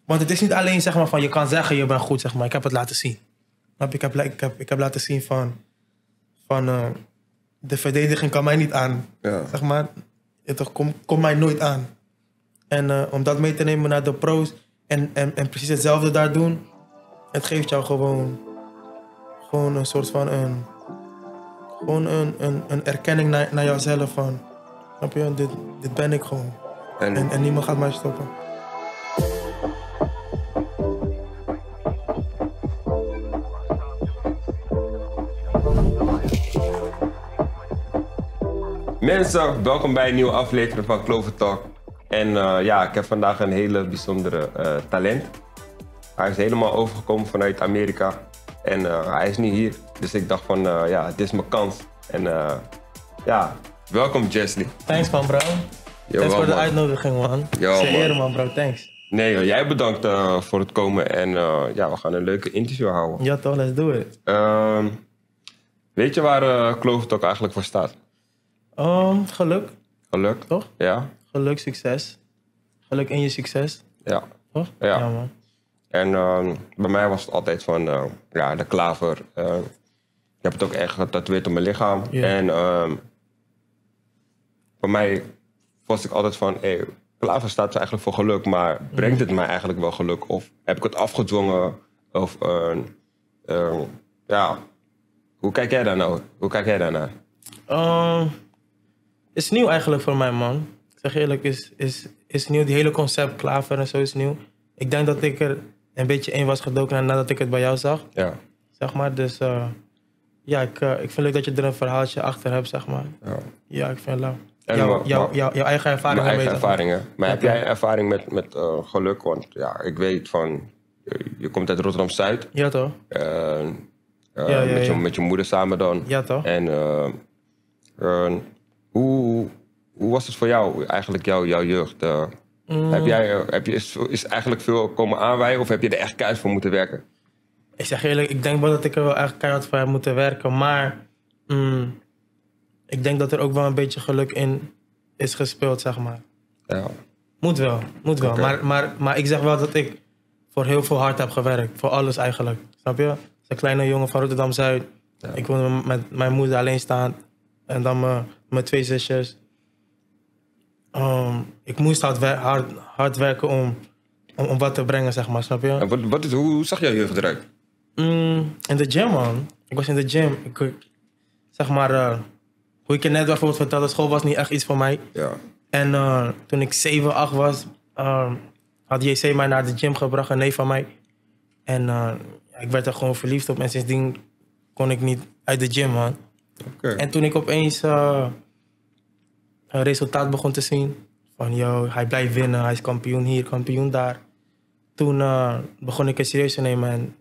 Want het is niet alleen zeg maar van je kan zeggen je bent goed, zeg maar. Ik heb het laten zien. Ik heb laten zien van de verdediging kan mij niet aan. Ja. Zeg maar, het komt mij nooit aan. En om dat mee te nemen naar de pro's en precies hetzelfde daar doen, het geeft jou gewoon een soort van een erkenning naar jouzelf van, snap je, dit ben ik gewoon. En niemand gaat mij stoppen. Mensen, welkom bij een nieuwe aflevering van Clover Talk. En ik heb vandaag een hele bijzondere talent. Hij is helemaal overgekomen vanuit Amerika. En hij is nu hier. Dus ik dacht van, dit is mijn kans. En welkom Jesly. Thanks man, bro. Thanks voor de uitnodiging, man. Yo, Zeer eer, man, bro. Thanks. Nee, joh, jij bedankt voor het komen. En we gaan een leuke interview houden. Ja toch, let's do it. Weet je waar Clover Talk eigenlijk voor staat? Geluk. Geluk? Toch? Ja. Geluk, succes. Geluk in je succes. Ja. Toch? Ja. Ja, man. En bij mij was het altijd van, de klaver. Ik heb het ook echt getatoeëerd op mijn lichaam. Yeah. En voor mij was ik altijd van, klaver staat eigenlijk voor geluk, maar brengt het mij eigenlijk wel geluk? Of heb ik het afgedwongen? Of hoe kijk jij daar nou? Hoe kijk jij daarnaar? Is nieuw eigenlijk voor mij, man. Ik zeg eerlijk, is nieuw. Die hele concept klaver en zo is nieuw. Ik denk dat ik er een beetje in was gedoken nadat ik het bij jou zag. Ja. Zeg maar, dus ik vind leuk dat je er een verhaaltje achter hebt, zeg maar. Ja, ik vind het leuk. Jouw eigen ervaringen. Mijn eigen ervaringen. Maar heb jij ervaring met geluk? Want ik weet van, je komt uit Rotterdam-Zuid. Ja, toch? Met je moeder samen dan. Ja, toch? En hoe was het voor jou, eigenlijk jouw jeugd? Is eigenlijk veel komen aanwijden of heb je er echt keihard voor moeten werken? Ik zeg eerlijk, ik denk wel dat ik er wel echt keihard voor heb moeten werken. Maar ik denk dat er ook wel een beetje geluk in is gespeeld, zeg maar. Ja. Moet wel. Okay. Maar ik zeg wel dat ik voor heel veel hard heb gewerkt. Voor alles eigenlijk. Snap je? Als een kleine jongen van Rotterdam-Zuid. Ja. Ik woonde met mijn moeder alleenstaand. En dan mijn 2 zusjes. Ik moest hard werken om wat te brengen, zeg maar. Snap je? En hoe zag jouw jeugd eruit? In de gym, man. Ik was in de gym. Zeg maar, hoe ik je net bijvoorbeeld vertelde, school was niet echt iets voor mij. Ja. En toen ik 7, 8 was, had JC mij naar de gym gebracht, een neef van mij. En ik werd er gewoon verliefd op en sindsdien kon ik niet uit de gym, man. Okay. En toen ik opeens een resultaat begon te zien, van hij blijft winnen, hij is kampioen hier, kampioen daar. Toen begon ik het serieus te nemen en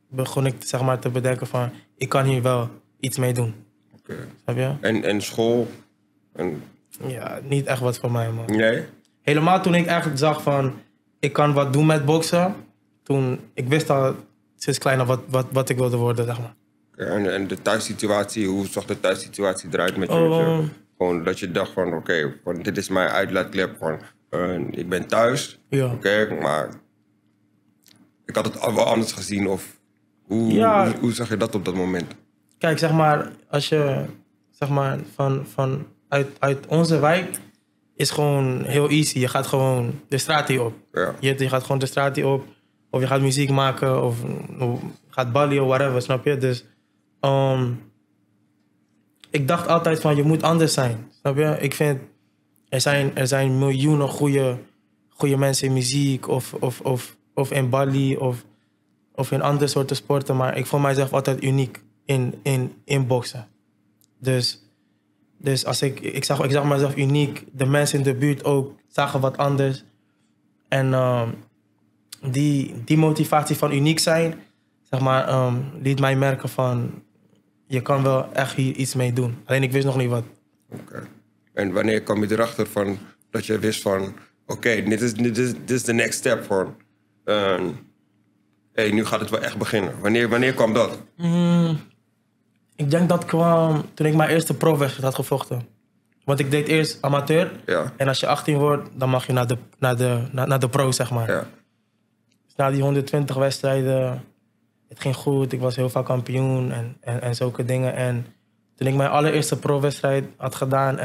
begon ik zeg maar te bedenken van, ik kan hier wel iets mee doen. Okay. Snap je? En school? Ja, niet echt wat voor mij, man. Nee? Helemaal toen ik echt zag van, ik kan wat doen met boksen. Toen, ik wist al sinds klein al wat ik wilde worden, zeg maar. En de thuissituatie, hoe zag de thuissituatie eruit met je? Gewoon dat je dacht van, oké, dit is mijn uitlaatklep. Ik ben thuis, ja. Maar ik had het wel anders gezien. Of hoe zag je dat op dat moment? Kijk, zeg maar, als je zeg maar, uit onze wijk is gewoon heel easy. Je gaat gewoon de straat hier op. Ja. Je gaat gewoon de straat hier op. Of je gaat muziek maken, of gaat ballen of whatever, snap je? Dus ik dacht altijd van, je moet anders zijn, snap je? Ik vind, er zijn miljoenen goede mensen in muziek, of in ballen, of in andere soorten sporten. Maar ik vond mijzelf altijd uniek in boksen. Dus als ik zag mezelf uniek. De mensen in de buurt ook zagen wat anders. En die motivatie van uniek zijn, zeg maar, liet mij merken van, je kan wel echt hier iets mee doen. Alleen ik wist nog niet wat. Okay. En wanneer kwam je erachter van, dat je wist van, oké, dit is de next step voor, nu gaat het wel echt beginnen. Wanneer kwam dat? Ik denk dat kwam toen ik mijn eerste pro-wedstrijd had gevochten. Want ik deed eerst amateur. Ja. En als je 18 wordt, dan mag je naar de pro, zeg maar. Ja. na die 120 wedstrijden, het ging goed. Ik was heel vaak kampioen en zulke dingen. En toen ik mijn allereerste pro-wedstrijd had gedaan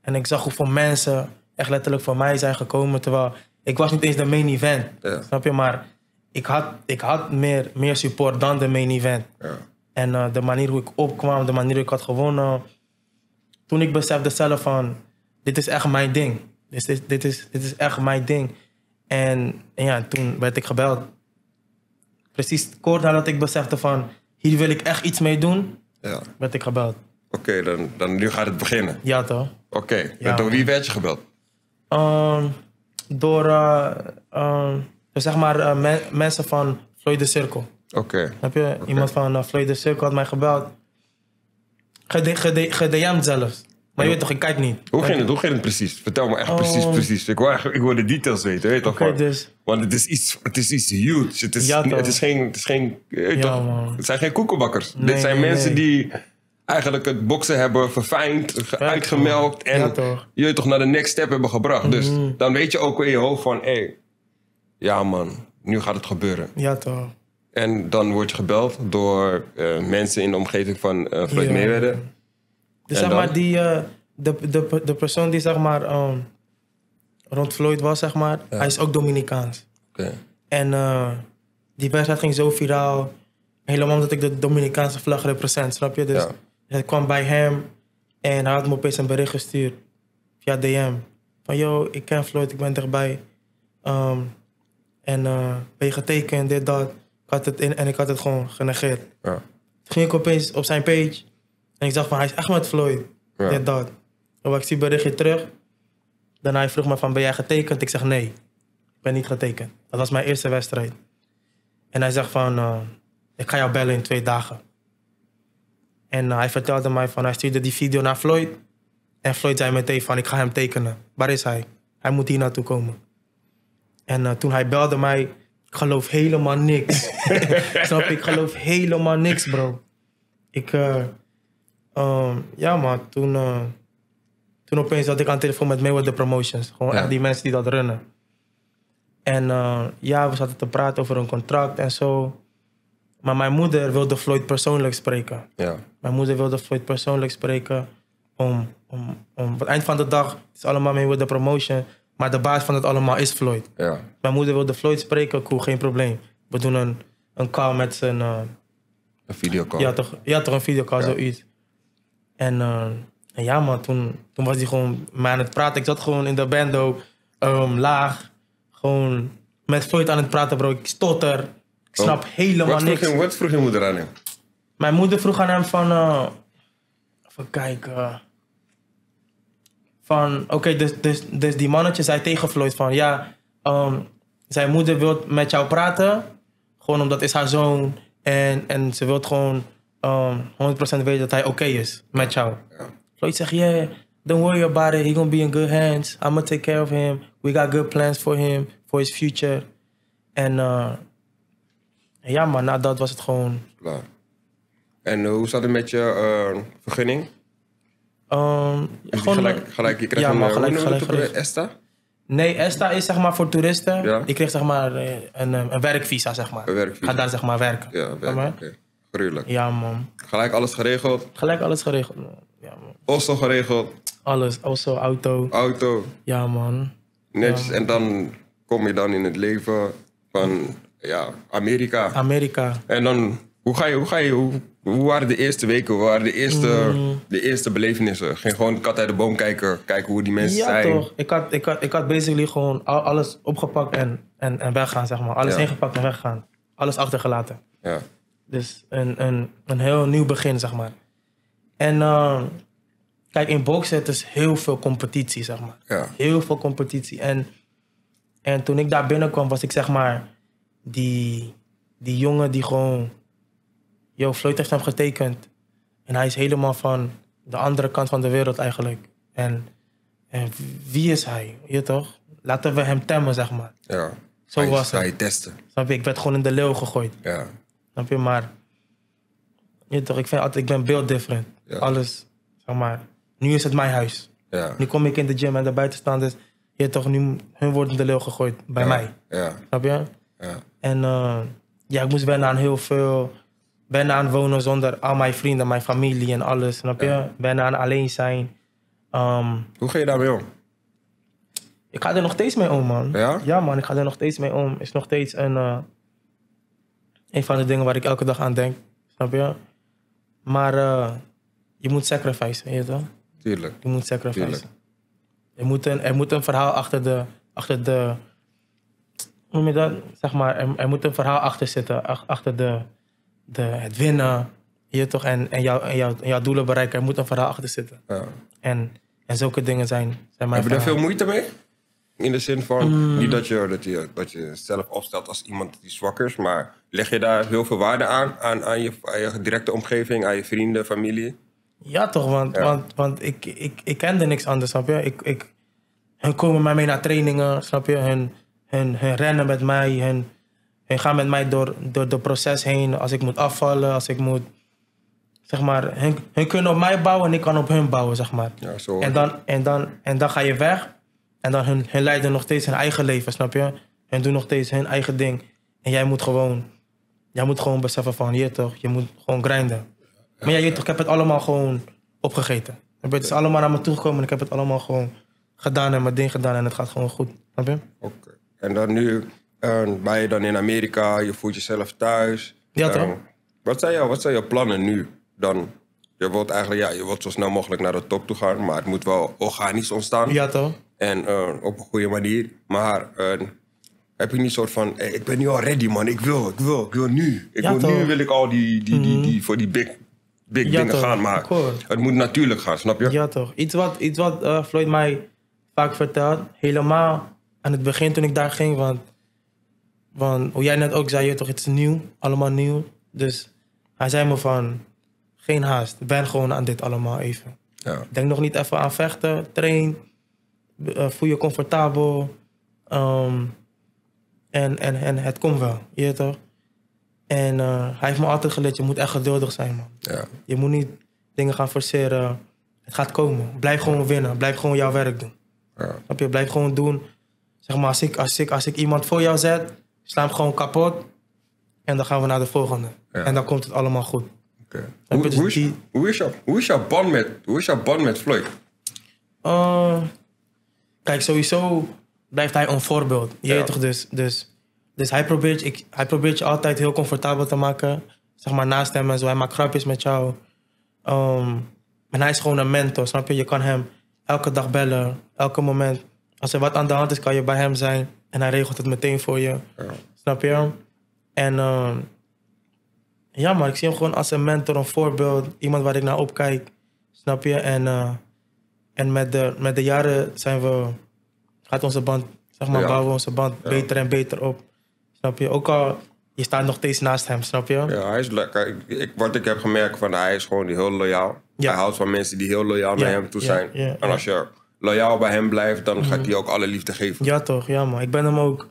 en ik zag hoeveel mensen echt letterlijk voor mij zijn gekomen. Terwijl ik was niet eens de main event. Ja. Snap je? Maar ik had meer support dan de main event. Ja. En de manier hoe ik opkwam, de manier hoe ik had gewonnen. Toen ik besefte zelf van, dit is echt mijn ding. Dit is echt mijn ding. En ja, toen werd ik gebeld. Precies kort nadat ik besefte van, hier wil ik echt iets mee doen, Ja. werd ik gebeld. Oké, dan nu gaat het beginnen. Ja toch? Oké, Ja. door wie werd je gebeld? Door dus zeg maar mensen van Floyd de Cirkel. Oké. Heb je? Iemand van Floyd de Cirkel had mij gebeld. GDM'd zelfs. Maar je weet toch, ik kijk niet. Hoe ging het precies? Vertel me echt precies. Ik wil de details weten, weet je toch? Oké, dus... Want het is iets huge. Ja, toch. Het is geen je weet Ja, toch? man. Het zijn geen koekenbakkers. Nee, Dit zijn nee, mensen nee. die eigenlijk het boksen hebben verfijnd, uitgemelkt en Ja, toch. je toch naar de next step hebben gebracht. Dus dan weet je ook in je hoofd van, ja man, nu gaat het gebeuren. Ja toch. En dan word je gebeld door mensen in de omgeving van Floyd Ja. Mayweather. Dus En zeg dan? maar, de persoon die zeg maar rond Floyd was, zeg maar, hij is ook Dominicaans. Oké. En die wedstrijd ging zo viraal. Helemaal omdat ik de Dominicaanse vlag represent, snap je? Dus Ja. het kwam bij hem en hij had me opeens een bericht gestuurd via DM. Van, yo, ik ken Floyd, ik ben dichtbij. Ben je getekend, dit, dat. Ik had het gewoon genegeerd. Ja. Toen ging ik opeens op zijn page en ik zag van, hij is echt met Floyd. Ja. Dit, dat. Ik zie berichtje terug. Daarna hij vroeg me van, ben jij getekend? Ik zeg nee, ik ben niet getekend. Dat was mijn eerste wedstrijd. En hij zegt van, ik ga jou bellen in 2 dagen. En hij vertelde mij van, hij stuurde die video naar Floyd. En Floyd zei meteen van, ik ga hem tekenen. Waar is hij? Hij moet hier naartoe komen. En toen hij belde mij, ik geloof helemaal niks. Snap je? Ik geloof helemaal niks, bro. Ja man, toen opeens zat ik aan de telefoon met Mayweather Promotions. Gewoon Ja. echt die mensen die dat runnen. En ja, we zaten te praten over een contract en zo. Maar mijn moeder wilde Floyd persoonlijk spreken. Ja. Mijn moeder wilde Floyd persoonlijk spreken. Om het eind van de dag, het is allemaal Mayweather Promotion. Maar de baas van het allemaal is Floyd. Ja. Mijn moeder wilde Floyd spreken, cool, geen probleem. We doen een call met zijn... Een videocall. Ja, toch een videocall, Ja. zoiets. En ja man, toen was hij gewoon mij aan het praten. Ik zat gewoon in de bando, laag. Gewoon met Floyd aan het praten, bro. Ik stotter. Ik snap helemaal niks. Wat vroeg je moeder aan hem? Mijn moeder vroeg aan hem van... even kijken... Van, oké, dus die mannetje zei tegen Floyd van... Ja, zijn moeder wil met jou praten. Gewoon omdat is haar zoon. En ze wil gewoon 100% weten dat hij oké is met jou. Ja. Floyd zegt, yeah, don't worry about it. He gonna be in good hands. I'm gonna take care of him. We got good plans for him. For his future. En ja, maar na dat was het gewoon... Klaar. En hoe zat het met je vergunning? gewoon, Gelijk, je krijgt ja, een maar hoe noem je gelijk. dat ook weer? ESTA? Nee, ESTA is zeg maar voor toeristen. Ja. Je kreeg zeg maar een werkvisa, zeg maar. Een werkvisa. Ga daar zeg maar werken. Ja, Zeg werk, maar. oké. Gruwelijk. Ja, man. Gelijk alles geregeld. Gelijk alles geregeld, man. Ja, man. Oslo geregeld. Alles. Also, auto. Auto. Ja, man. Netjes. En dan kom je dan in het leven van Amerika. Amerika. En dan, hoe waren de eerste weken? Hoe waren de eerste belevenissen? Ging gewoon kat uit de boom kijken hoe die mensen Ja, zijn. toch. Ik had basically gewoon alles opgepakt en weggaan, zeg maar. Alles Ja. ingepakt en weggaan. Alles achtergelaten. Ja. Dus een heel nieuw begin, zeg maar. En kijk, in boksen het is heel veel competitie, zeg maar. Ja. Heel veel competitie. En toen ik daar binnenkwam, was ik zeg maar die jongen die gewoon... Yo, Floyd heeft hem getekend. En hij is helemaal van de andere kant van de wereld eigenlijk. En wie is hij? Je toch? Laten we hem temmen, zeg maar. Ja. Zo was het. Ga je testen. Snap je? Ik werd gewoon in de leeuw gegooid. Ja. Snap je? Maar je toch, ik vind altijd, ik ben built different. Ja. Alles, zeg maar. Nu is het mijn huis. Ja. Nu kom ik in de gym en de buitenstaanders, je toch, nu hun worden in de leeuw gegooid bij mij. Ja. Snap je? Ja. En ja, ik moest wennen aan heel veel. Wennen aan wonen zonder al mijn vrienden, mijn familie en alles, snap je? Ja. Wennen aan alleen zijn. Hoe ga je daarmee om? Ik ga er nog steeds mee om, man. Ja? Ja, man, ik ga er nog steeds mee om. Is nog steeds een van de dingen waar ik elke dag aan denk, snap je? Maar je moet sacrificen, weet je toch? Tuurlijk. Je moet sacrificen. Tuurlijk. Er moet een verhaal achter de hoe noem je dat? Zeg maar, er moet een verhaal achter zitten. Achter het winnen. Je toch? En jouw doelen bereiken. Er moet een verhaal achter zitten. Ja. En zulke dingen zijn mijn Heb je daar verhaal. veel moeite mee? In de zin van, niet dat je zelf opstelt als iemand die zwak is, maar leg je daar heel veel waarde aan je directe omgeving, aan je vrienden, familie? Ja, toch? Want ik kende niks anders, snap je? Hun komen met mij naar trainingen, snap je? Hun rennen met mij. Hun gaan met mij door het proces heen. Als ik moet afvallen, als ik moet... Zeg maar, hun kunnen op mij bouwen en ik kan op hun bouwen, zeg maar. Ja, zo. En dan ga je weg. En dan hun leiden nog steeds hun eigen leven, snap je? Hun doen nog steeds hun eigen ding. En jij moet gewoon beseffen van, je toch, je moet gewoon grinden. Maar ja, je toch, ik heb het allemaal gewoon opgegeten. Het is allemaal naar me toegekomen en ik heb het allemaal gewoon gedaan en mijn ding gedaan en het gaat gewoon goed, snap je? Oké. En dan nu ben je dan in Amerika, je voelt jezelf thuis. Ja, toch? Wat zijn jouw plannen nu dan? Je wilt eigenlijk, je wilt zo snel mogelijk naar de top toe gaan, maar het moet wel organisch ontstaan. Ja, toch? En op een goede manier. Maar heb je niet soort van, ik ben nu al ready, man. Ik wil nu. Nu wil ik al die voor die big dingen toch, gaan. Maar akkoord. het moet natuurlijk gaan, snap je? Ja, toch. Iets wat Floyd mij vaak vertelt. Helemaal aan het begin toen ik daar ging. Want hoe jij net ook zei, je toch, het is nieuw. Allemaal nieuw. Dus hij zei me van, geen haast. Ben gewoon aan dit allemaal even. Ja. Denk nog niet even aan vechten. Train. Voel je comfortabel. En het komt wel. Je weet toch? En hij heeft me altijd geleerd, je moet echt geduldig zijn, man. Ja. Je moet niet dingen gaan forceren. Het gaat komen. Blijf gewoon winnen. Blijf gewoon jouw werk doen. Ja. Snap je? Blijf gewoon doen. Zeg maar, als ik iemand voor jou zet, sla hem gewoon kapot. En dan gaan we naar de volgende. Ja. En dan komt het allemaal goed. Okay. Snap je? Dus Hoe is jouw band met Floyd? Kijk, sowieso blijft hij een voorbeeld. Je weet toch? Dus hij probeert je altijd heel comfortabel te maken. Zeg maar naast hem en zo. Hij maakt grapjes met jou. En hij is gewoon een mentor, snap je? Je kan hem elke dag bellen, elke moment. Als er wat aan de hand is, kan je bij hem zijn. En hij regelt het meteen voor je. Ja. Snap je? En ja, maar ik zie hem gewoon als een mentor, een voorbeeld. Iemand waar ik naar opkijk. Snap je? En met de jaren gaat onze band, zeg maar, bouwen onze band beter en beter op. Snap je? Ook al, je staat nog steeds naast hem, snap je? Ja, hij is lekker. Wat ik heb gemerkt van hij is gewoon heel loyaal. Ja. Hij houdt van mensen die heel loyaal naar hem toe zijn. Ja. En als je loyaal bij hem blijft, dan gaat hij ook alle liefde geven. Ja toch, ja man. Ik ben hem ook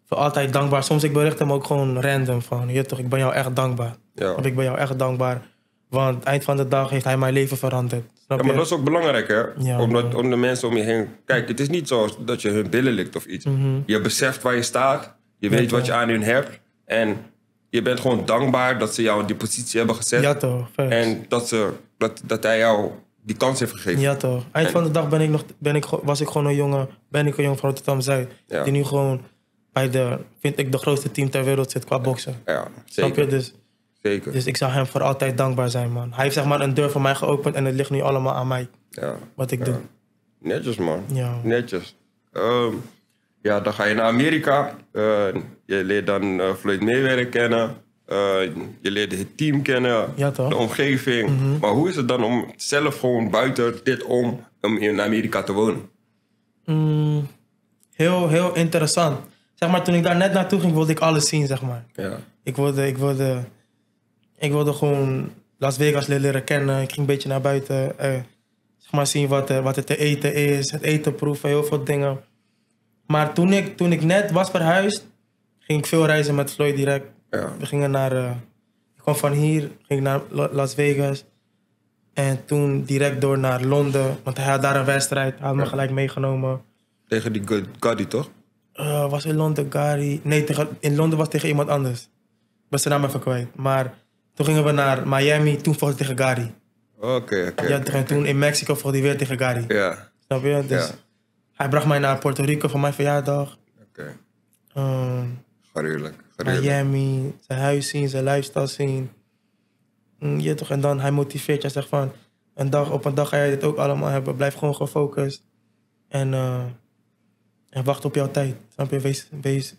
voor altijd dankbaar. Soms ik bericht hem ook gewoon random van, je toch, ik ben jou echt dankbaar. Ja. Of ik ben jou echt dankbaar. Want eind van de dag heeft hij mijn leven veranderd. Snap Ja, maar je? dat is ook belangrijk, hè? Ja, om de mensen om je heen... Kijk, het is niet zo dat je hun billen likt of iets. Je beseft waar je staat. Je weet wat je aan hun hebt. En je bent gewoon dankbaar dat ze jou in die positie hebben gezet. Ja toch, facts. En dat hij jou die kans heeft gegeven. Ja toch. Eind van de dag was ik gewoon een jongen van Rotterdam-Zuid. Ja. Die nu gewoon bij vind ik, de grootste team ter wereld zit qua boksen. Ja, Snap je? zeker. Zeker. Dus ik zou hem voor altijd dankbaar zijn, man. Hij heeft zeg maar een deur voor mij geopend en het ligt nu allemaal aan mij. Ja. Wat ik doe. Netjes, man. Ja. Netjes. Ja, dan ga je naar Amerika. Je leert dan Floyd Mayweather kennen. Je leert het team kennen. Ja, toch? De omgeving. Maar hoe is het dan om zelf gewoon buiten dit om in Amerika te wonen? Heel, heel interessant. Zeg maar, toen ik daar net naartoe ging, wilde ik alles zien, zeg maar. Ja. Ik wilde gewoon Las Vegas leren kennen. Ik ging een beetje naar buiten. Zeg maar zien wat er te eten is. Het eten proeven, heel veel dingen. Maar toen ik net was verhuisd, ging ik veel reizen met Floyd direct. Ja. We gingen ik kwam van hier, ging naar Las Vegas. En toen direct door naar Londen. Want hij had daar een wedstrijd. Hij had me gelijk meegenomen. Tegen die Gotti, toch? Was in Londen Gary... Nee, in Londen was tegen iemand anders. Ik ben zijn naam even kwijt. Maar toen gingen we naar Miami. Toen vocht hij tegen Gary. Oké. En toen in Mexico vocht hij weer tegen Gary. Ja. Snap je? Dus hij bracht mij naar Puerto Rico voor mijn verjaardag. Oké. Gruwelijk. Miami, zijn huis zien, zijn lifestyle zien. Ja, toch? En dan hij motiveert je. Hij zegt van, op een dag ga jij dit ook allemaal hebben. Blijf gewoon gefocust. En wacht op jouw tijd. Snap je?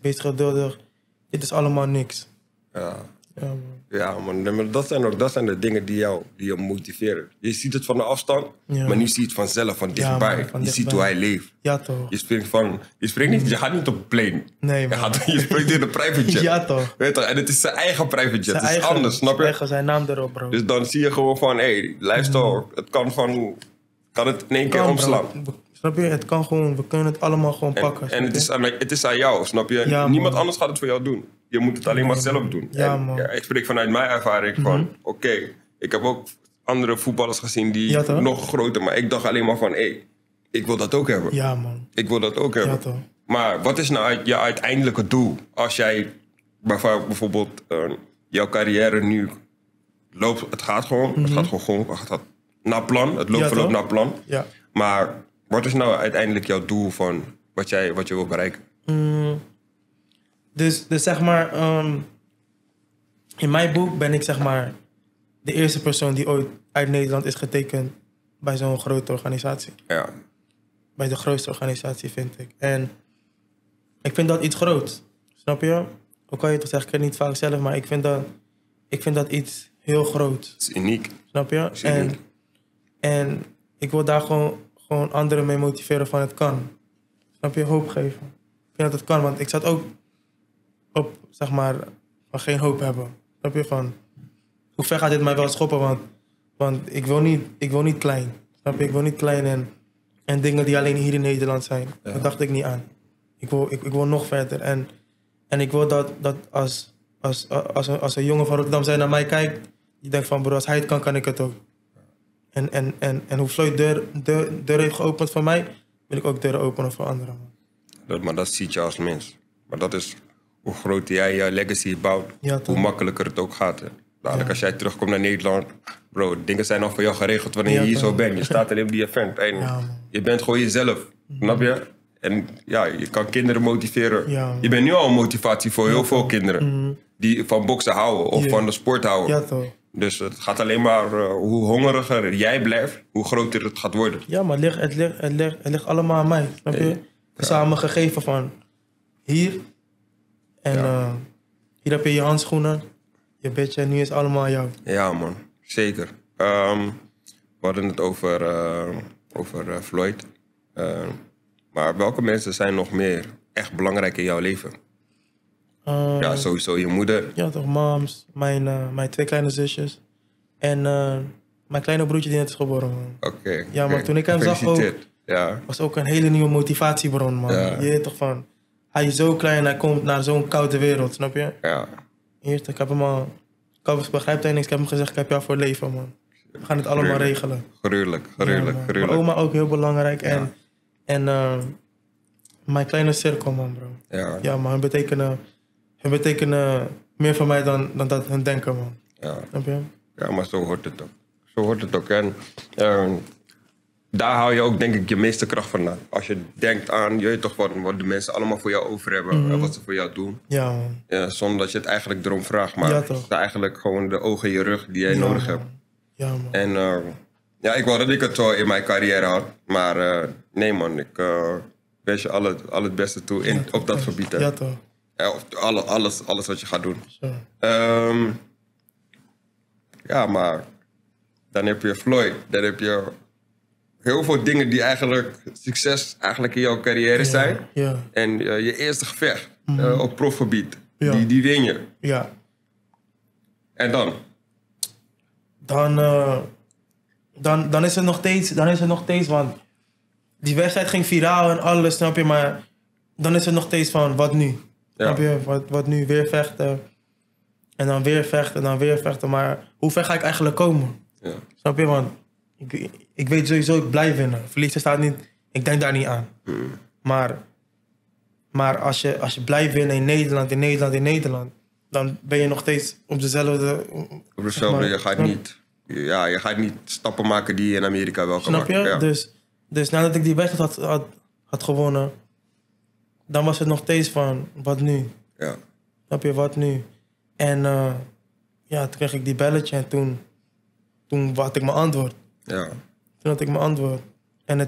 Wees geduldig. Dit is allemaal niks. Ja. Ja, man. Ja, man. Dat zijn de dingen die je motiveren. Je ziet het van de afstand, maar nu zie je het vanzelf, van dichtbij. Man, van je ziet hoe hij leeft. Ja, toch? Je gaat niet op een plane. Nee, man. Je springt in een private jet. Ja, toch? Weet je, en het is zijn eigen private jet. Het is anders, snap je? Zijn naam erop, bro. Dus dan zie je gewoon van, lifestyle, het kan het in één keer omslaan. Snap je? Het kan gewoon, we kunnen het allemaal gewoon pakken. En het is aan jou, snap je? Ja, niemand man. anders gaat het voor jou doen. Je moet het alleen maar zelf doen. Ja, man. Ik spreek vanuit mijn ervaring van, ik heb ook andere voetballers gezien die nog groter, maar ik dacht alleen maar van, ik wil dat ook hebben. Ja, man. Ik wil dat ook hebben. Ja, toch? Maar wat is nou je uiteindelijke doel? Als jij bijvoorbeeld jouw carrière nu loopt, het gaat gewoon, het gaat naar plan, het verloopt naar plan. Ja. Maar wat is nou uiteindelijk jouw doel van wat je wil bereiken? Dus zeg maar, in mijn boek ben ik zeg maar de eerste persoon die ooit uit Nederland is getekend bij zo'n grote organisatie. Ja. Bij de grootste organisatie, vind ik. En ik vind dat iets groots. Snap je? Ook al je toch zeggen, ik ken het niet vaak zelf, maar ik vind dat iets heel groots. Het is uniek. Snap je? En ik wil daar gewoon anderen mee motiveren van het kan. Snap je? Hoop geven. Ik vind dat het kan, want ik zat ook op, zeg maar, van geen hoop hebben. Snap je? Van, hoe ver gaat dit mij wel schoppen? Want ik wil niet klein. Snap je? Ik wil niet klein en dingen die alleen hier in Nederland zijn. Ja. Dat dacht ik niet aan. Ik wil nog verder. En ik wil dat als een jongen van Rotterdam zijn naar mij kijkt, die denkt van, bro, als hij het kan, kan ik het ook. En hoe Floyd deur heeft geopend voor mij, wil ik ook deuren openen voor anderen. Maar dat ziet je als mens. Maar dat is hoe groot jij je legacy bouwt, hoe makkelijker het ook gaat. Hè. Dadelijk als jij terugkomt naar Nederland, bro, dingen zijn al voor jou geregeld wanneer je hier zo bent. Je staat alleen op die event. En je bent gewoon jezelf, snap je? En ja, je kan kinderen motiveren. Je bent nu al een motivatie voor heel veel kinderen die van boksen houden of van de sport houden. Ja, toch. Dus het gaat alleen maar hoe hongeriger jij blijft, hoe groter het gaat worden. Ja, maar het ligt allemaal aan mij. Snap je? Het is aan me gegeven van hier. En hier heb je je handschoenen, je bedje en nu is het allemaal aan jou. Ja, man. Zeker. We hadden het over Floyd. Maar welke mensen zijn nog meer echt belangrijk in jouw leven? Ja, sowieso je moeder. Ja, toch, moms, mijn 2 kleine zusjes. En mijn kleine broertje die net is geboren, man. Oké. Ja, maar toen ik hem zag ook, was ook een hele nieuwe motivatiebron, man. Je weet toch van, hij is zo klein en hij komt naar zo'n koude wereld, snap je? Ja. Eerst, ik heb hem al, ik begrijp hij niks, ik heb hem gezegd, ik heb jou voor leven, man. We gaan het allemaal regelen. Gruwelijk. Mijn oma ook heel belangrijk en mijn kleine cirkel, man, bro. Ja, maar hun betekenen meer voor mij dan dat hun denken, man. Ja. Snap je? Ja, maar zo hoort het ook. En daar haal je ook, denk ik, je meeste kracht vandaan. Als je denkt aan, je weet toch wat de mensen allemaal voor jou over hebben en wat ze voor jou doen. Ja, man. Ja, zonder dat je het eigenlijk erom vraagt, maar het is eigenlijk gewoon de ogen in je rug die jij nodig hebt. Ja, man. En ik wou dat ik het zo in mijn carrière had, maar nee, man, ik wens je al het beste toe op dat gebied. Hè. Ja, toch. Ja, alles wat je gaat doen. Zo. Ja, maar dan heb je Floyd, dan heb je heel veel dingen die eigenlijk succes in jouw carrière zijn. Ja. En je eerste gevecht op profgebied, Ja. die win je. Ja. En dan? Dan is het nog steeds, want die wedstrijd ging viraal en alles, snap je? Maar dan is het nog steeds van, wat nu? Snap je? Wat nu? Weer vechten. En dan weer vechten en dan weer vechten. Maar hoe ver ga ik eigenlijk komen? Ja. Snap je? Want ik weet sowieso, ik blijf winnen. Verliezen staat niet, ik denk daar niet aan. Maar Maar als je blijft winnen in Nederland, dan ben je nog steeds op dezelfde... Op dezelfde, je gaat niet stappen maken die je in Amerika wel kan maken. Snap je? Ja. Dus nadat ik die wedstrijd had gewonnen, dan was het nog steeds van, wat nu? Ja. Snap je, wat nu? En toen kreeg ik die belletje en toen had ik mijn antwoord. Ja. Toen had ik mijn antwoord. En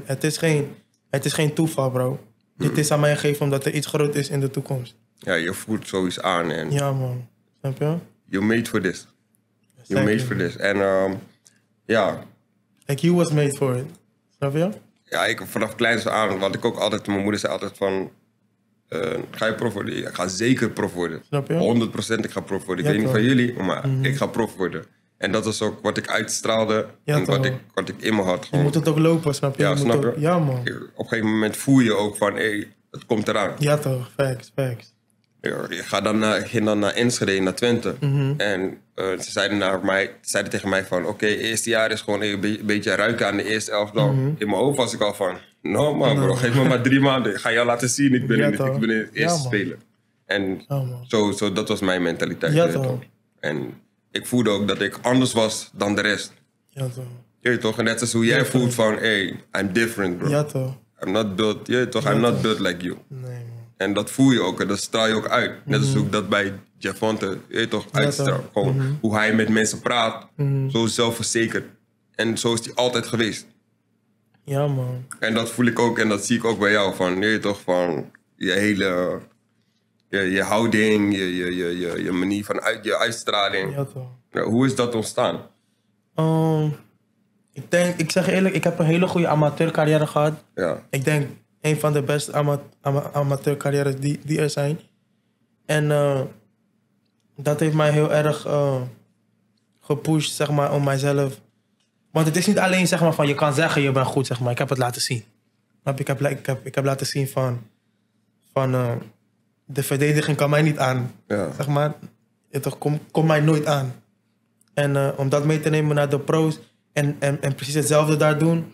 het is geen toeval, bro. Dit is aan mij gegeven omdat er iets groot is in de toekomst. Ja, je voelt zoiets aan en... Ja, man. Snap je? You made for this. You made for this. En ja... Like, you was made for it. Snap je? Ja, ik vanaf kleins aan, wat ik ook altijd... Mijn moeder zei altijd van... ga je prof worden? Ik ga zeker prof worden. Snap je? 100% ik ga prof worden. Ja, ik weet niet toch? van jullie, maar ik ga prof worden. En dat is ook wat ik uitstraalde Ja, en toch? wat ik in me had. Je Gewoon. moet het ook lopen, snap je? Ja, Je moet snap je? ook- Ja, man. Op een gegeven moment voel je ook van, het komt eraan. Ja, toch? Facts. Je ging dan naar Enschede, naar Twente. En ze zeiden tegen mij van... Oké, eerste jaar is gewoon een beetje ruiken aan de eerste elftal. In mijn hoofd was ik al van... No man bro, geef me maar 3 maanden. Ik ga jou laten zien, ik ben Ja, in toch? het eerste Ja, man. speler. En Ja, man. zo, dat was mijn mentaliteit. Ja, weet je toch? toch? En ik voelde ook dat ik anders was dan de rest. Ja, toch? Je weet toch? En net als hoe jij voelt van... I'm different bro. Ja, toch? I'm not built, je weet toch? I'm not built like you. Nee, man. En dat voel je ook en dat straal je ook uit. Net als hoe ik dat bij Javonte, je weet toch, uitstraal. toch. Gewoon hoe hij met mensen praat, zo zelfverzekerd. En zo is hij altijd geweest. Ja, man. En dat voel ik ook en dat zie ik ook bij jou. Van, je weet toch, van je hele... Je houding, je manier van je uitstraling. Ja, toch? Ja, hoe is dat ontstaan? Ik zeg je eerlijk, ik heb een hele goede amateurcarrière gehad. Ja, Ik denk een van de beste amateurcarrières die er zijn. En dat heeft mij heel erg gepusht, zeg maar, om mijzelf. Want het is niet alleen, zeg maar, van je kan zeggen je bent goed, zeg maar. Ik heb het laten zien. Snap je? Ik heb laten zien van de verdediging kan mij niet aan. ja. Zeg maar, het toch, kom mij nooit aan. En om dat mee te nemen naar de pro's en precies hetzelfde daar doen,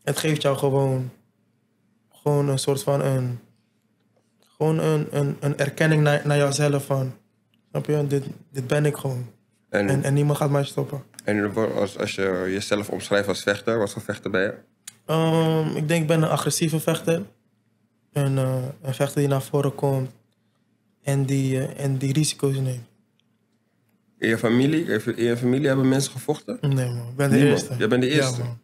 het geeft jou gewoon een soort van een erkenning naar jouzelf van, snap je, dit ben ik gewoon. En niemand gaat mij stoppen. En als je jezelf omschrijft als vechter, wat voor vechter ben je? Ik denk ik ben een agressieve vechter. Een vechter die naar voren komt en die risico's neemt. In je familie hebben mensen gevochten? Nee man, ik ben de Niemand. eerste. Jij bent de eerste? Ja, man.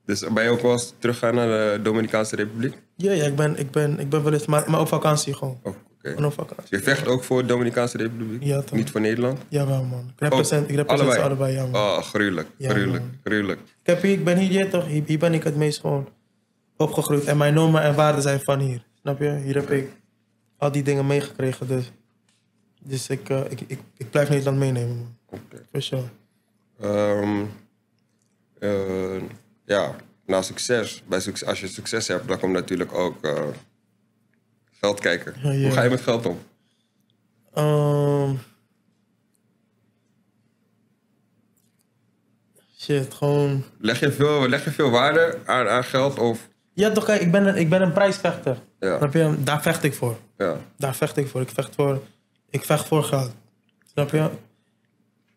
Dus ben je ook wel eens teruggaan naar de Dominicaanse Republiek? Ja, ik ben wel eens, maar op vakantie gewoon. Oh, oké. Gewoon op vakantie. Je vecht ook voor de Dominicaanse Republiek? Ja, toch. Niet voor Nederland? Jawel man. Ik represent ze allebei, ja man. Oh, gruwelijk. Ja, gruwelijk. man. Gruwelijk. Ik ben hier toch, hier ben ik het meest gewoon opgegroeid. En mijn normen en waarden zijn van hier. Snap je? Hier heb ik al die dingen meegekregen. Dus ik blijf Nederland meenemen, man. Oké. For sure. Ja, na succes. Als je succes hebt, dan komt natuurlijk ook geld kijken. Ja, ja. Hoe ga je met geld om? Shit, gewoon... Leg je veel waarde aan geld? Of? Ja toch, kijk, ik ben een prijsvechter. Ja. Snap je? Daar vecht ik voor. Ja. Daar vecht ik voor. Ik vecht voor geld. Snap je?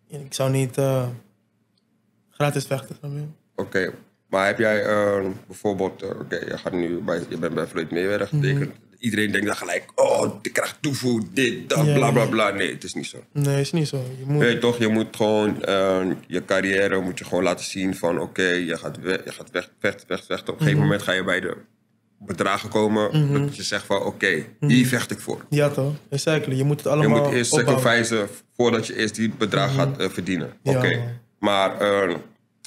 Ik zou niet gratis vechten, snap je? Oké. Maar heb jij bijvoorbeeld... je bent bij Floyd Mayweather getekend. Iedereen denkt dan gelijk... Oh, ik krijg toevoeg, dit, dat, Ja, bla, bla, ja. bla. Nee, het is niet zo. Nee, is niet zo. Je moet... Nee, toch? Je moet gewoon... je carrière moet je gewoon laten zien van... Oké, je gaat vechten. Op een gegeven moment ga je bij de bedragen komen... dat je zegt van... Oké, hier vecht ik voor. Ja toch? Exactly. Je moet het Je allemaal moet eerst opbouwen. sacrificen... voordat je eerst die bedrag gaat verdienen. Ja, Oké. man. Maar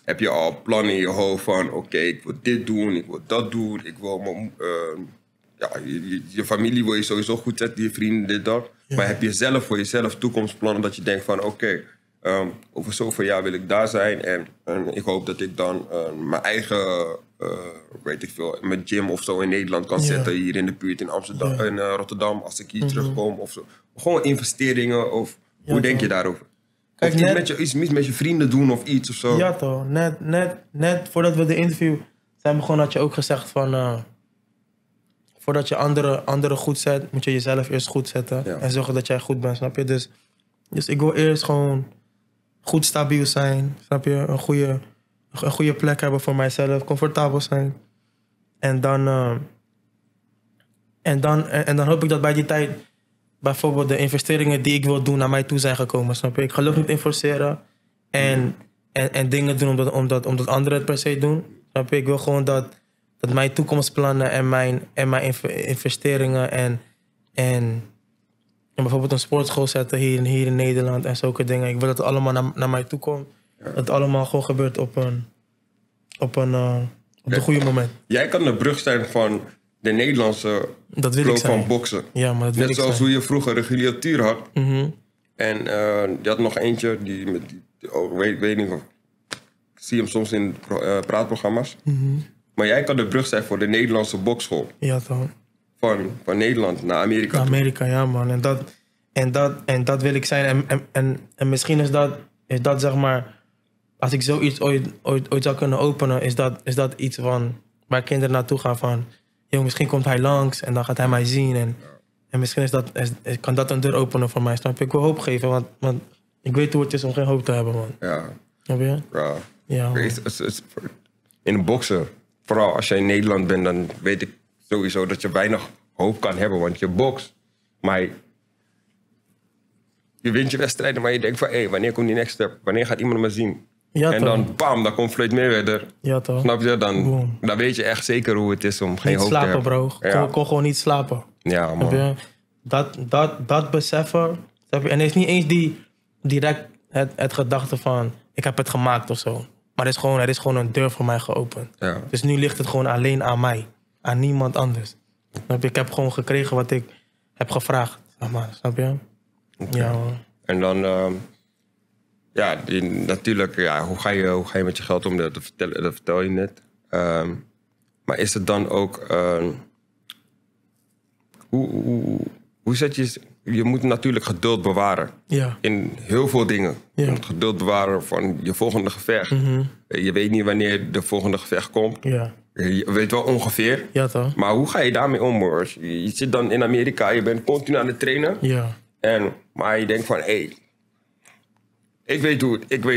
heb je al plannen in je hoofd van... Oké, ik wil dit doen, ik wil dat doen... Ik wil mijn... je familie wil je sowieso goed zetten, je vrienden, dit, dat. Ja. Maar heb je zelf voor jezelf toekomstplannen dat je denkt van... Oké, over zoveel jaar wil ik daar zijn. En ik hoop dat ik dan mijn eigen, weet ik veel... mijn gym of zo in Nederland kan Ja. zetten. Hier in de buurt in Amsterdam, Ja. in Rotterdam. Als ik hier terugkom of zo. Gewoon investeringen of... Ja, hoe denk je toch. daarover? Kijk, Of iets net- iets met je vrienden doen of iets of zo? Ja toch. Net voordat we de interview zijn begonnen had je ook gezegd van voordat je anderen goed zet, moet je jezelf eerst goed zetten. Ja. En zorgen dat jij goed bent, snap je? Dus ik wil eerst gewoon goed stabiel zijn, snap je? Een goede plek hebben voor mijzelf, comfortabel zijn. En dan hoop ik dat bij die tijd bijvoorbeeld de investeringen die ik wil doen naar mij toe zijn gekomen, snap je? Ik geloof niet in forceren en dingen doen omdat anderen het per se doen, snap je? Ik wil gewoon dat mijn toekomstplannen en mijn investeringen en bijvoorbeeld een sportschool zetten hier in Nederland en zulke dingen. Ik wil dat het allemaal naar mij toe komt. Ja. Dat het allemaal gewoon gebeurt op de goede moment. Jij kan de brug zijn van de Nederlandse ploeg van boksen. Ja, maar dat wil net ik zoals zijn. hoe je vroeger Regulier Tuur had. Mm-hmm. En je had nog eentje, weet niet of... Ik zie hem soms in praatprogramma's. Mm-hmm. Maar jij kan de brug zijn voor de Nederlandse boksschool. Ja, toch. Van Nederland naar Amerika. Naar Amerika, ja, man. En dat wil ik zijn. En misschien is dat zeg maar... Als ik zoiets ooit zou kunnen openen, is dat iets van... Waar kinderen naartoe gaan van... Yo, misschien komt hij langs en dan gaat hij mij zien. En misschien kan dat een deur openen voor mij, snap je? Ik wil hoop geven, want ik weet hoe het is om geen hoop te hebben, man. Ja. Snap je? Ja. Ja, man. In een boksen, vooral als jij in Nederland bent, dan weet ik sowieso dat je weinig hoop kan hebben. Want je bokst, maar je wint je wedstrijden, maar je denkt van... Hé, wanneer komt die next step? Wanneer gaat iemand me zien? Ja, en toch. dan, bam, dan komt Floyd Mayweather. Ja, toch. Snap je? Boom. Dan weet je echt zeker hoe het is om geen Niet hoop slapen, te hebben. bro. Ja. Kon gewoon niet slapen. Ja, Snap man. je? Dat beseffen. En het is niet eens direct het gedachte van... Ik heb het gemaakt of zo. Maar er is gewoon een deur voor mij geopend. Ja. Dus nu ligt het gewoon alleen aan mij. Aan niemand anders. Snap je? Ik heb gewoon gekregen wat ik heb gevraagd. Zeg maar. Snap je? Okay. Ja, man. En dan... natuurlijk, ja, hoe ga je met je geld om? Dat vertel je net. Maar is het dan ook... hoe zet je... Je moet natuurlijk geduld bewaren. Ja. In heel veel dingen. Ja. Je moet geduld bewaren van je volgende gevecht. Mm-hmm. Je weet niet wanneer de volgende gevecht komt. Ja. Je weet wel ongeveer. Ja, toch? Maar hoe ga je daarmee om, hoor? Je zit dan in Amerika, je bent continu aan het trainen. Ja. Maar je denkt van, hé... Ik weet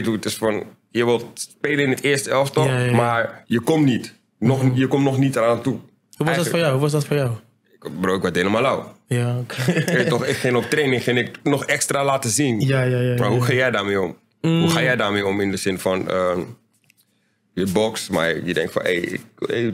hoe het is van... Je wilt spelen in het eerste elftal, Ja. maar je komt niet. Je komt nog niet eraan toe. Hoe was dat voor jou? Bro, ik werd helemaal lauw. Ja, oké. Ik ging op training ging ik nog extra laten zien. Ja. Maar hoe ga jij daarmee om? Hoe ga jij daarmee om in de zin van... je boxt, maar je denkt van... Hey,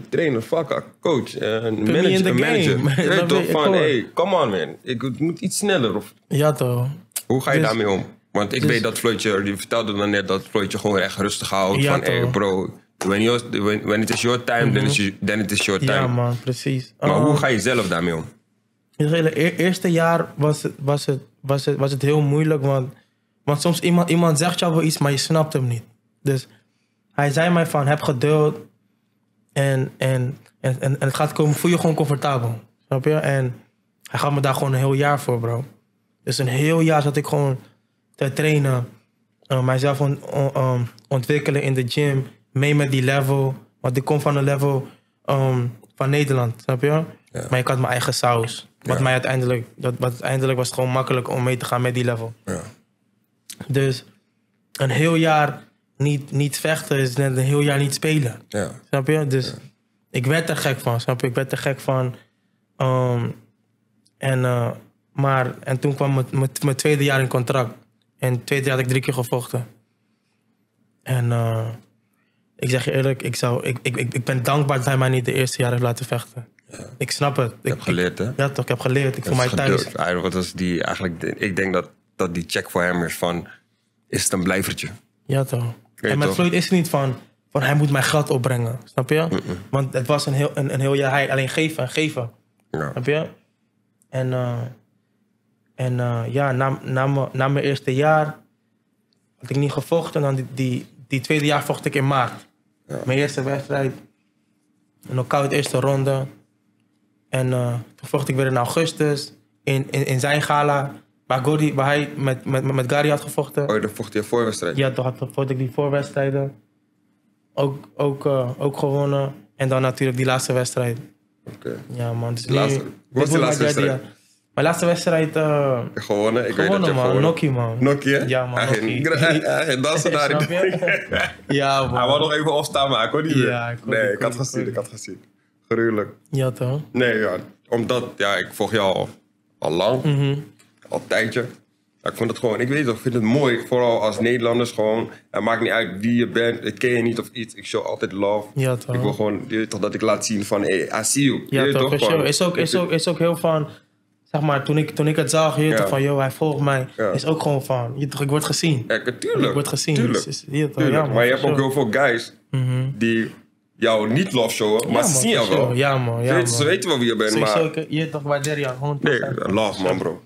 trainer, fuck, coach, manager. in the game. Je weet toch van, hey, come on man. Ik moet iets sneller. Of... Ja, toch? Hoe ga je Dus- daarmee om? Want ik weet dat Floydje, die vertelde dan net dat Floydje gewoon echt rustig houdt. Ja, van, hey toch. bro, when it is your time, then it is your time. Ja, man, precies. Maar hoe ga je zelf daarmee om? In het hele eerste jaar was het heel moeilijk, want soms iemand zegt jou wel iets, maar je snapt hem niet. Dus hij zei mij van, heb geduld en het gaat komen, voel je gewoon comfortabel. Snap je? En hij gaf me daar gewoon een heel jaar voor, bro. Dus een heel jaar zat ik gewoon te trainen, mijzelf ontwikkelen in de gym, mee met die level. Want ik kom van een level van Nederland, snap je? Ja. Maar ik had mijn eigen saus. Wat Ja. mij uiteindelijk was het gewoon makkelijk om mee te gaan met die level. Ja. Dus een heel jaar niet vechten is net een heel jaar niet spelen. Ja. Snap je? Dus ik werd er gek van, snap je? Ik werd er gek van. En toen kwam mijn tweede jaar in contract. En het tweede jaar had ik 3 keer gevochten. En ik zeg je eerlijk, ik ben dankbaar dat hij mij niet de eerste jaar heeft laten vechten. Ja. Ik snap het. Je hebt geleerd, hè? Ja, toch, ik heb geleerd. Ik voel mij thuis. Wat was die eigenlijk? Ik denk dat die check voor hem is van... Is het een blijvertje? Ja, toch. Weet En met toch? Floyd is het niet van hij moet mijn geld opbrengen. Snap je? Want het was een heel jaar hij alleen geven. Ja. Snap je? Na mijn eerste jaar had ik niet gevochten. En dan die tweede jaar vocht ik in maart. Ja. Mijn eerste wedstrijd. Een knockout eerste ronde. En toen vocht ik weer in augustus. In zijn gala. Waar hij met Gary had gevochten. Oh, dan vocht je een voorwedstrijd? Ja, toen vocht ik die voorwedstrijden. Ook gewonnen. En dan natuurlijk die laatste wedstrijd. Oké. Ja, man. Dus Laatste- nu, wat was die dit laatste wordt mijn derde wedstrijd? jaar. Mijn laatste wedstrijd... Gewonnen? Ik weet dat je gewonnen, hebt man. gewonnen. Nokkie, man. Nokkie, hè? Ja, man. Hij ging- Nokkie. hij ging dansen daar. Snap je? Ja, man. Hij wou nog even opstaan, maar ik kon niet meer. Ja, ik kon nee, niet, ik had kon niet, gezien, kon ik had gezien. Gruwelijk. Ja, toch? Nee, ja. Omdat, ja, ik volg jou al lang. Al een tijdje. Ja, ik vond het gewoon, ik weet toch, ik vind het mooi. Vooral als Nederlanders gewoon. Het maakt niet uit wie je bent. Ik ken je niet of iets. Ik show altijd love. Ja, toch? Ik wil gewoon, je weet toch, dat ik laat zien van, hey, I see you. Je Ja, weet toch? For gewoon. sure. Is ook heel van... Zeg maar, toen ik het zag, je weet Ja. toch, van, yo, hij volgt mij. Ja. Is ook gewoon van, je toch, ik word gezien. Ja, tuurlijk. Ik word gezien. Tuurlijk. Dus, je toch, Tuurlijk. ja, man, maar je for hebt ook sure. heel veel guys die jou niet love showen, maar Ja, ze man, zien jou for wel. sure. Ja, man. Ja, Ze man. weten wel wie je bent, maar... Sowieso, je toch, waardeer je 100%. Nee, love man, bro.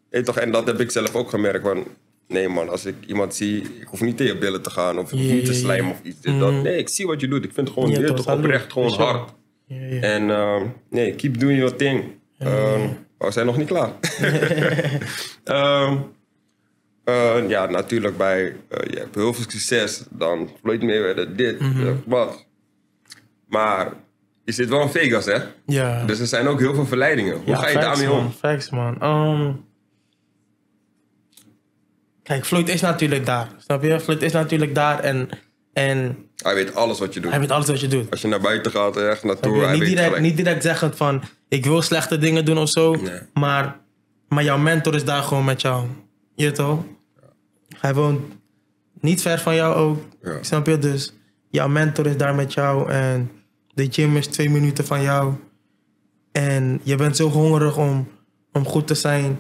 Weet toch, en dat heb ik zelf ook gemerkt. Van, nee man, als ik iemand zie, ik hoef niet tegen je billen te gaan of ik hoef niet te slijmen of iets. Dit, dat. Nee, ik zie wat je doet. Ik vind het gewoon, Ja, je weet toch, toch, oprecht salut. gewoon For sure. hard. Ja. En nee, keep doing your thing. We zijn nog niet klaar. Ja, natuurlijk bij, je hebt heel veel succes. Dan Floyd Mayweather, dit, wat. Maar je zit wel in Vegas, hè? Ja. Dus er zijn ook heel veel verleidingen. Hoe ga je daarmee om? Facts, man. Kijk, Floyd is natuurlijk daar. Snap je? Floyd is natuurlijk daar en Hij weet alles wat je doet. hij weet alles wat je doet. Als je naar buiten gaat, echt naartoe, Snap je? hij weet gelijk. Niet direct zeggend van, ik wil slechte dingen doen of zo. Nee. Maar jouw mentor is daar gewoon met jou. Je weet toch? Hij woont niet ver van jou ook. Ja. Snap je? Dus jouw mentor is daar met jou en de gym is 2 minuten van jou. En je bent zo hongerig om goed te zijn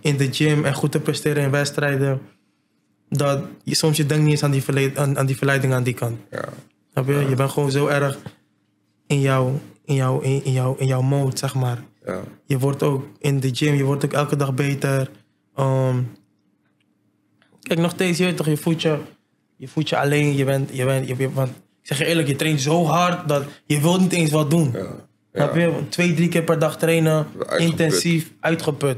in de gym en goed te presteren in wedstrijden. Dat je soms je denkt niet eens aan die verleiding aan die kant. Ja. Snap je? Je bent gewoon zo erg in jouw mode, zeg maar. Ja. Je wordt ook in de gym, je wordt ook elke dag beter. Kijk, nog steeds, je weet toch, je voelt je alleen. Want ik zeg je eerlijk, je traint zo hard dat je wilt niet eens wat doen. Ja. Snap je? 2-3 keer per dag trainen, Uitgeput. intensief, uitgeput.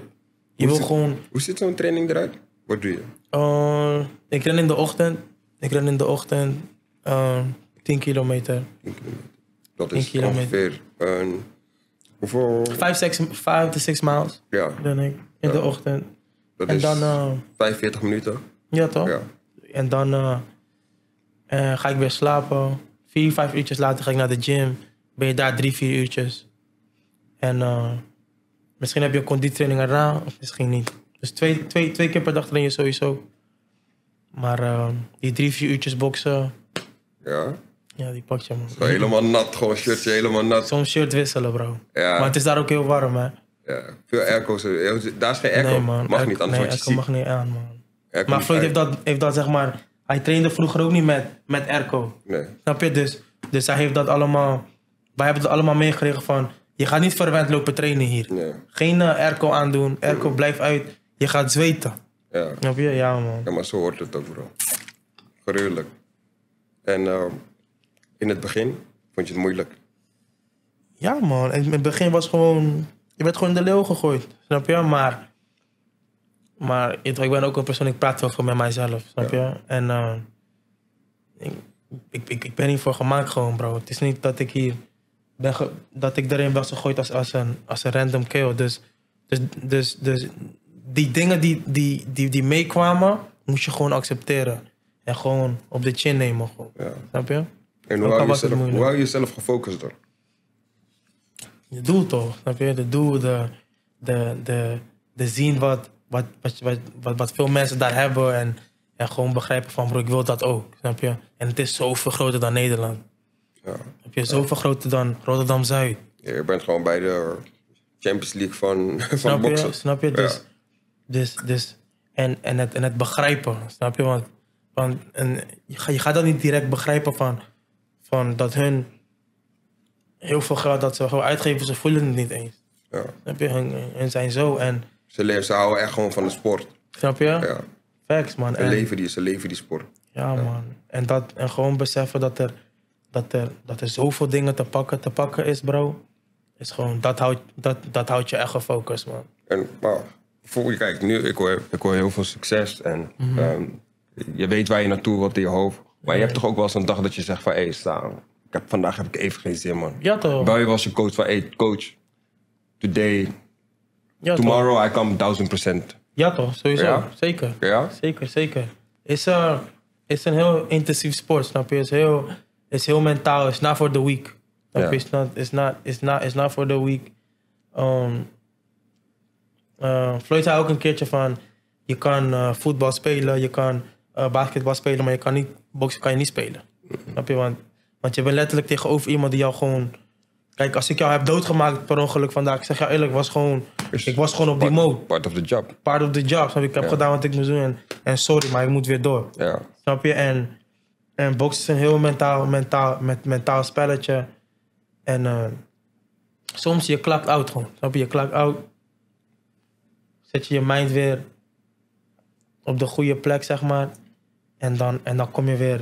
Je wil gewoon... Hoe ziet zo'n training eruit? Wat doe je? Ik ren in de ochtend 10 kilometer. 10 kilometer. Dat 10 is kilometer. ongeveer een... Hoeveel? 5 to 6 miles Ja, ren ik in de ochtend. dat En is dan... 45 minuten. ja, toch? Ja. En dan ga ik weer slapen. 4, 5 uurtjes later ga ik naar de gym. Ben je daar 3, 4 uurtjes. En misschien heb je een conditietraining erna, of misschien niet. Dus 2 keer per dag train je sowieso. Maar die 3, 4 uurtjes boksen, Ja. ja, die pak je, man. Zo helemaal nat, gewoon shirtje helemaal nat. Soms shirt wisselen, bro. Ja. Maar het is daar ook heel warm, hè. Ja. Veel airco's. Daar is geen airco. Nee, man. Mag niet, anders word je airco ziek. mag niet aan, man. Airco Maar niet Floyd uit. heeft dat, zeg maar... Hij trainde vroeger ook niet met airco. Nee. Snap je? Dus hij heeft dat allemaal... Wij hebben het allemaal meegekregen van... Je gaat niet verwend lopen trainen hier. Nee. Geen airco aandoen. Airco blijft uit. Je gaat zweten. Ja. Snap je? Ja, man. Ja, maar zo hoort het ook, bro. Gruwelijk. En in het begin vond je het moeilijk. Ja, man. In het begin was gewoon... Je werd gewoon in de leeuw gegooid. Snap je? Maar ik ben ook een persoon... Ik praat wel veel met mijzelf. Snap je? En ik ben hiervoor gemaakt gewoon, bro. Het is niet dat ik hier... dat ik erin was gegooid als een random kill. Dus die dingen die meekwamen... moest je gewoon accepteren. En gewoon op de chin nemen. Gewoon. Ja. Snap je? En Ook al was het hoe moeilijk. hou je jezelf gefocust dan? Je doel toch, snap je? De doel, de zien wat veel mensen daar hebben en gewoon begrijpen van, bro, ik wil dat ook, snap je? En het is zoveel groter dan Nederland. Ja. Heb je zoveel groter dan Rotterdam-Zuid. Je bent gewoon bij de Champions League van Snap boksen. je? Snap je? Dus en het begrijpen, snap je? Want je gaat dat niet direct begrijpen van dat hun heel veel geld dat ze gewoon uitgeven, ze voelen het niet eens. Ja. Snap je? Hun zijn zo en... Ze houden echt gewoon van de sport. Snap je? Ja. Facts, man. Ze leven die sport. Ja, man. En gewoon beseffen dat er zoveel dingen te pakken is, bro. Is gewoon, dat houdt je echt gefocust, man. En maar, kijk, nu, ik hoor heel veel succes en je weet waar je naartoe wilt in je hoofd. Maar je hebt toch ook wel eens een dag dat je zegt van, hé, sta, vandaag heb ik even geen zin, man. Ja, toch? Bel je was een coach van, hey, coach, today, Ja, tomorrow I come 1000%. Ja, toch? Sowieso. Ja? Zeker. Ja? Zeker. Het is een heel intensief sport, snap je? Het is heel mentaal. It's not for the weak. Snap je? It's not for the weak. Floyd zei ook een keertje van... Je kan voetbal spelen, je kan basketbal spelen... maar je kan niet, boksen kan je niet spelen. Snap je? Want je bent letterlijk tegenover iemand die jou gewoon... Kijk, als ik jou heb doodgemaakt per ongeluk vandaag... Ik zeg jou eerlijk, ik was gewoon op die mode. Part of the job. Part of the job. Snap je? Ik heb gedaan wat ik moest doen en sorry, maar ik moet weer door. Ja. Snap je? En boksen is een heel mentaal spelletje. En soms je klakt out gewoon. Snap je? Je klakt out. Zet je mind weer op de goede plek, zeg maar. En dan kom je weer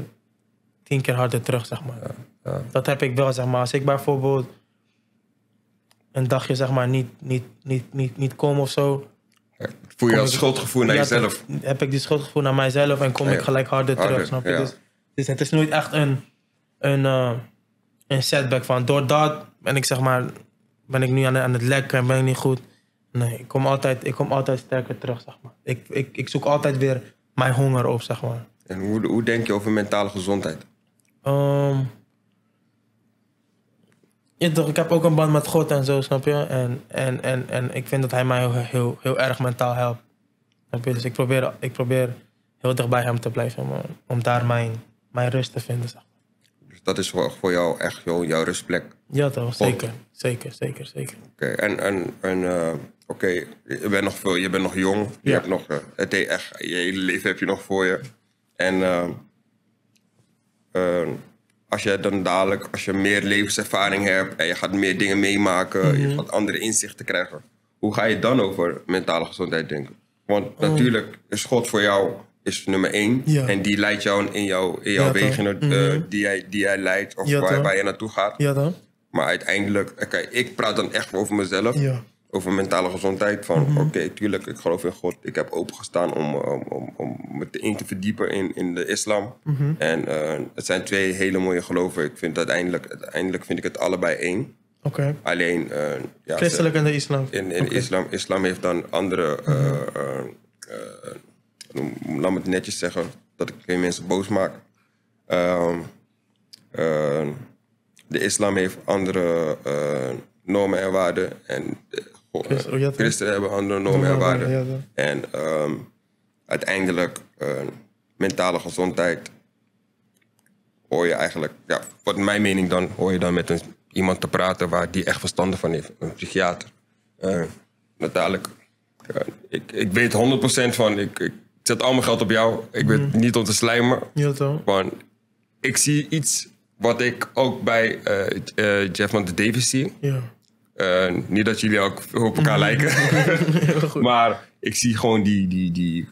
10 keer harder terug, zeg maar. Ja. Dat heb ik wel, zeg maar. Als ik bijvoorbeeld een dagje, zeg maar, niet kom of zo... Voel je als schuldgevoel naar jezelf? Heb ik die schuldgevoel naar mijzelf en kom ik gelijk harder terug, snap je? Ja. Dus het is nooit echt een setback van... Door dat ben ik nu aan het lekken en ben ik niet goed. Nee, ik kom altijd sterker terug, zeg maar. Ik zoek altijd weer mijn honger op, zeg maar. En hoe denk je over mentale gezondheid? Ja, toch, ik heb ook een band met God en zo, snap je? En ik vind dat hij mij heel erg mentaal helpt. Snap je? Dus ik probeer heel dicht bij hem te blijven, man, om daar mijn rust te vinden, zeg maar. Dus dat is voor jou echt jouw rustplek? Ja toch, zeker. Oké, je bent nog jong. Je hebt nog, je hele leven heb je nog voor je. En als je dan dadelijk, als je meer levenservaring hebt en je gaat meer dingen meemaken, je gaat andere inzichten krijgen. Hoe ga je dan over mentale gezondheid denken? Want natuurlijk is God voor jou is nummer 1. Ja. En die leidt jou in jouw wegen die jij leidt of waar je naartoe gaat. Ja dan? Maar uiteindelijk, ik praat dan echt over mezelf. Ja. Over mentale gezondheid. Van oké, tuurlijk, ik geloof in God. Ik heb opengestaan om me in te verdiepen in de islam. En het zijn 2 hele mooie geloven. Ik vind uiteindelijk vind ik het allebei één. Oké. Alleen... Christelijk en de islam. In islam heeft dan andere... laat me het netjes zeggen, dat ik geen mensen boos maak. De islam heeft andere normen en waarden. En christenen hebben andere normen en waarden. En uiteindelijk, mentale gezondheid hoor je eigenlijk... Ja, wat mijn mening dan, hoor je dan met iemand te praten waar die echt verstand van heeft. Een psychiater. Natuurlijk, ik weet 100% van... Ik zet al mijn geld op jou. Ik weet niet om te slijmen. Ja toch? Want ik zie iets wat ik ook bij Jeff van de Davis zie. Ja. Niet dat jullie ook op elkaar lijken. Maar ik zie gewoon die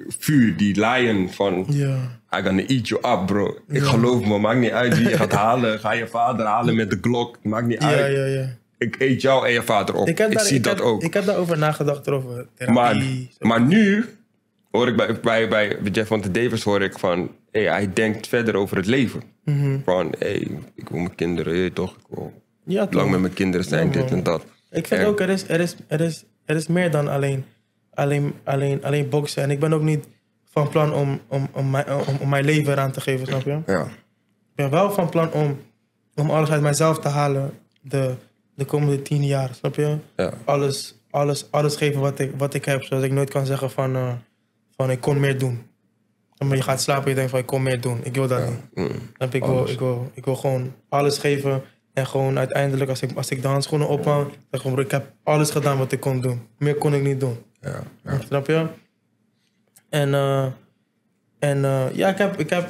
vuur, die lion van... Ja. I gonna eat you up, bro. Ik geloof me, maakt niet uit wie je gaat halen. Ga je vader halen met de klok. Maakt niet uit. Ja. Ik eet jou en je vader op. Ik zie dat ook. Ik heb daarover nagedacht, over therapie. Maar nu hoor ik bij Jeff van de Davis hoor ik van... hij denkt verder over het leven. Van, ik wil mijn kinderen, toch? Ik wil lang met mijn kinderen zijn, dit en dat. Ik vind ook, er is meer dan alleen boksen. En ik ben ook niet van plan om mijn leven eraan te geven, snap je? Ja. Ik ben wel van plan om alles uit mijzelf te halen de komende 10 jaar, snap je? Ja. Alles geven wat ik heb, zodat ik nooit kan zeggen van ik kon meer doen. Maar je gaat slapen en je denkt van ik kon meer doen. Ik wil dat niet. Ik wil gewoon alles geven. En gewoon uiteindelijk als ik de handschoenen ophang, dan gewoon ik heb alles gedaan wat ik kon doen. Meer kon ik niet doen. Ja. Snap je?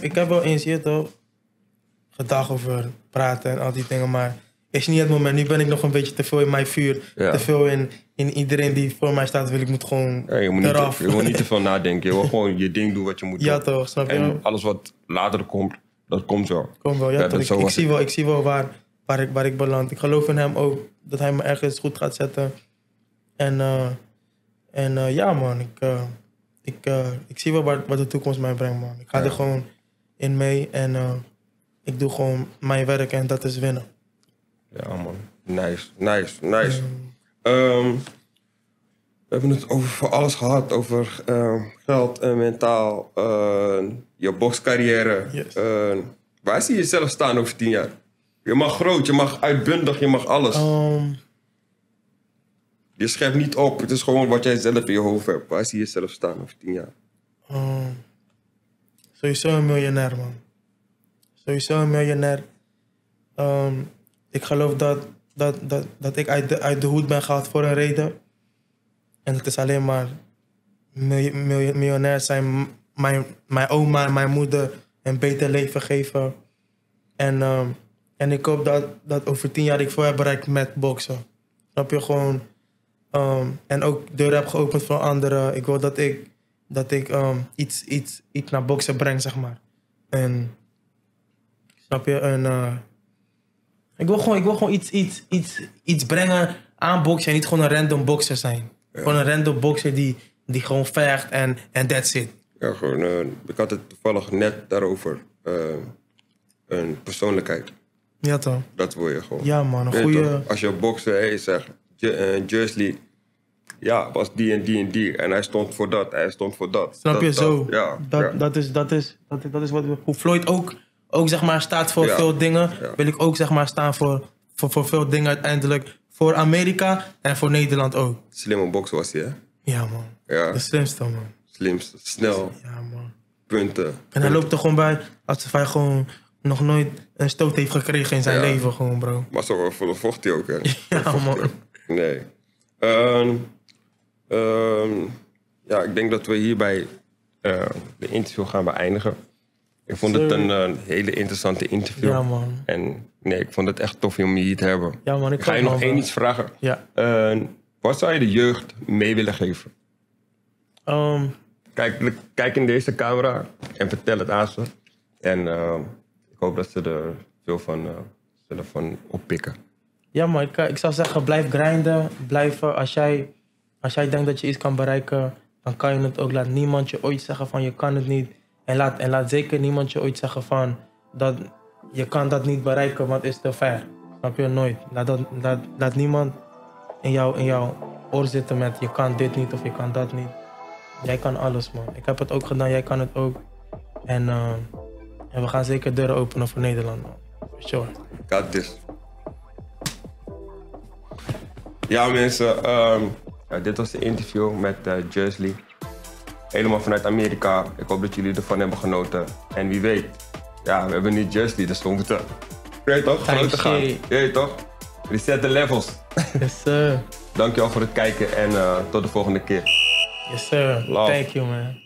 Ik heb wel eens hier toch gedacht over praten en al die dingen, maar is niet het moment. Nu ben ik nog een beetje te veel in mijn vuur. Ja. Te veel in iedereen die voor mij staat, je moet gewoon eraf. Je moet niet te veel nadenken. Je wil gewoon je ding doen wat je moet doen. Ja toch, snap je? En alles wat later komt, dat komt wel. Komt wel, ja toch. Ik zie wel waar ik beland. Ik geloof in hem ook, dat hij me ergens goed gaat zetten. Ja man, ik zie wel waar de toekomst mij brengt, man. Ik ga er gewoon in mee ik doe gewoon mijn werk en dat is winnen. Ja, man. Nice. We hebben het over alles gehad. Over geld en mentaal. Je bokscarrière. Yes. Waar zie je jezelf staan over 10 jaar? Je mag groot, je mag uitbundig, je mag alles. Je schept niet op. Het is gewoon wat jij zelf in je hoofd hebt. Waar zie je jezelf staan over 10 jaar? Sowieso een miljonair, man. Sowieso een miljonair. Ik geloof dat ik uit de hoed ben gehaald voor een reden. En het is alleen maar miljonair zijn, mijn oma en mijn moeder een beter leven geven. En ik hoop dat over 10 jaar ik veel heb bereikt met boksen. Snap je gewoon? En ook deuren heb geopend voor anderen. Ik wil dat ik iets naar boksen breng, zeg maar. En snap je? En ik wil gewoon iets brengen aan boksen en niet gewoon een random bokser zijn. Ja. Gewoon een random bokser die gewoon vecht en that's it. Ja, gewoon. Ik had het toevallig net daarover. Een persoonlijkheid. Ja, toch? Dat wil je gewoon. Ja, man. Een goede... Als je bokser, je zegt, Jersey, ja, was die en die en die. En hij stond voor dat, hij stond voor dat. Snap je, zo? Ja, dat is wat... Hoe Floyd ook zeg maar, staat voor veel dingen, wil ik ook zeg maar, staan voor veel dingen uiteindelijk. Voor Amerika en voor Nederland ook. Slimme bokser was hij, hè? Ja, man. Ja. De slimste, man. Slimste, snel. Ja, man. Punten. En hij loopt er gewoon bij alsof hij gewoon nog nooit een stoot heeft gekregen in zijn leven, gewoon, bro. Maar zo vocht hij ook, hè? Ja, man. Nee. Ja, ik denk dat we hierbij de interview gaan beëindigen. Ik vond het een hele interessante interview. Ja, man. En nee, ik vond het echt tof om je hier te hebben. Ja, man. Ik ga je nog één iets vragen. Ja. Wat zou je de jeugd mee willen geven? Kijk in deze camera en vertel het aan ze. En ik hoop dat ze er veel van zullen van oppikken. Ja, maar ik zou zeggen, blijf grinden. Blijven. Als jij denkt dat je iets kan bereiken, dan kan je het ook. Laat niemand je ooit zeggen van je kan het niet. En laat zeker niemand je ooit zeggen van dat je kan dat niet bereiken, want het is te ver. Snap je? Nooit. Laat niemand in jouw oor zitten met je kan dit niet of je kan dat niet. Jij kan alles, man. Ik heb het ook gedaan, jij kan het ook. En we gaan zeker deuren openen voor Nederland, man. For sure. Got this. Ja, mensen. Dit was de interview met Jersey. Helemaal vanuit Amerika. Ik hoop dat jullie ervan hebben genoten. En wie weet, ja, we hebben niet Jersey, dus we moeten... Je weet toch? Groter gaan. Je weet toch? Reset the levels. Yes, sir. Dankjewel voor het kijken en tot de volgende keer. Yes, sir. Love. Thank you, man.